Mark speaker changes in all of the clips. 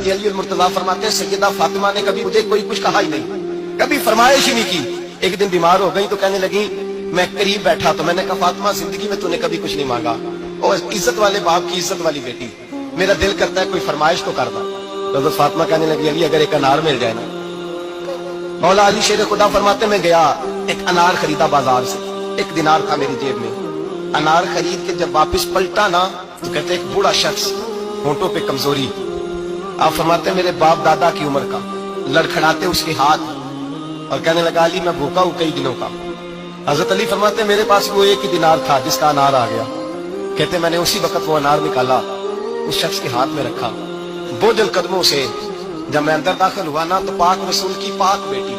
Speaker 1: حضرت علی المرتضیٰ فرماتے ہیں سیدہ فاطمہ نے کبھی مجھے کوئی کچھ کہا ہی نہیں، کبھی فرمائش ہی نہیں کی۔ ایک دن بیمار ہو گئی تو کہنے لگی، میں قریب بیٹھا تو میں نے کہا فاطمہ زندگی میں تو نے کبھی کچھ نہیں مانگا، اور عزت والے باپ کی عزت والی بیٹی، میرا دل کرتا ہے کوئی فرمائش تو کر دو۔ حضرت فاطمہ کہنے لگی علی اگر ایک انار مل جائے نا۔ مولا علی شیر خدا فرماتے میں گیا ایک انار خریدا بازار سے، ایک دینار تھا میری جیب میں، انار خرید کے جب واپس پلٹا نا تو کہتے ایک بوڑھا شخص، ہونٹوں پہ کمزوری، آپ فرماتے میرے باپ دادا کی عمر کا، لڑکھڑاتے اس کے ہاتھ اور کہنے لگا علی میں بھوکا ہوں کئی دنوں کا۔ حضرت علی فرماتے میرے پاس وہ ایک ہی دینار تھا جس کا انار آ گیا، کہتے میں نے اسی وقت وہ انار نکالا، اس شخص کے ہاتھ میں رکھا، بوجھل قدموں سے جب میں اندر داخل ہوا نا تو پاک رسول کی پاک بیٹی،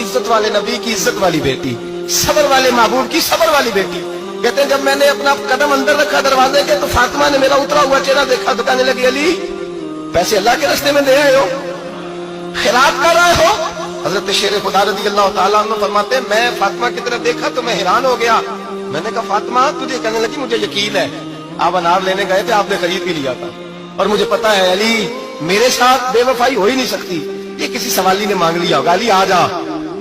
Speaker 1: عزت والے نبی کی عزت والی بیٹی، صبر والے محبوب کی صبر والی بیٹی، کہتے ہیں جب میں نے اپنا قدم اندر رکھا دروازے کے تو فاطمہ نے میرا اترا ہوا چہرہ دیکھا تو کہنے لگی علی پیسے اللہ کے راستے میں دے آئے ہو، خیرات کر رہے ہو؟ حضرت شیر خدا رضی اللہ تعالیٰ عنہ فرماتے ہیں میں فاطمہ کی طرف دیکھا تو میں حیران ہو گیا، میں نے کہا فاطمہ تجھے؟ کہنے لگی مجھے یقین ہے آپ انار لینے گئے تھے، آپ نے خرید بھی لیا تھا، اور مجھے پتا ہے علی میرے ساتھ بے وفائی ہو ہی نہیں سکتی، یہ کسی سوالی نے مانگ لیا ہوگا، علی آ جا،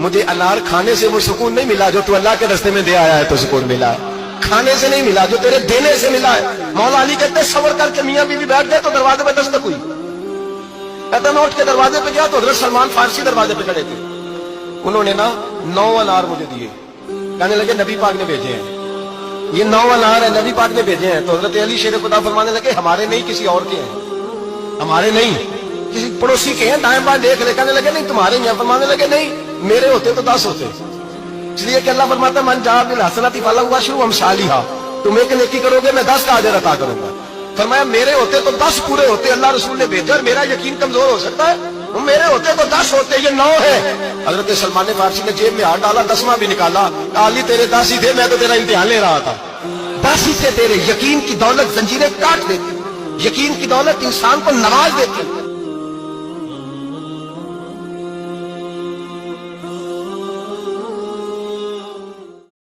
Speaker 1: مجھے انار کھانے سے وہ سکون نہیں ملا جو تو اللہ کے راستے میں دے آیا ہے تو سکون ملا ہے، کھانے سے نہیں ملا جو تیرے دینے سے ملا ہے۔ مولا علی کہتے صبر کر کے میاں بیوی بیٹھ گئے تو دروازے پہ دستک ہوئی، کہتے میں اٹھ کے دروازے پہ گیا تو حضرت سلمان فارسی دروازے پہ کھڑے تھے، انہوں نے نا 9 انار مجھے دیے، کہنے لگے نبی پاک نے بھیجے ہیں، یہ 9 انار ہے نبی پاک نے بھیجے ہیں۔ تو حضرت علی شیر خدا فرمانے لگے ہمارے نہیں کسی اور کے ہیں، ہمارے نہیں کسی پڑوسی کے ہیں، دائیں بائیں دیکھ لے، کہنے لگے نہیں تمہارے ہیں، فرمانے لگے نہیں میرے ہوتے تو 10 ہوتے، اس لیے کہ اللہ فرماتا ہے من جاء بالحسنۃ فلہ عشر امثالھا، تم ایک نیکی کرو گے میں 10 کا اجر عطا کروں گا۔ فرمایا میرے ہوتے تو 10 پورے ہوتے، اللہ رسول نے بھیجا، اور میرا یقین کمزور ہو سکتا ہے، میرے ہوتے تو 10 ہوتے، یہ 9 ہے۔ حضرت سلمان فارسی نے جیب میں ہاتھ ڈالا، 10واں بھی نکالا، علی تیرے 10 ہی تھے، میں تو تیرا امتحان لے رہا تھا، 10 ہی سے تیرے یقین کی دولت زنجیریں کاٹ دیتی، یقین کی دولت انسان کو نواز دیتی۔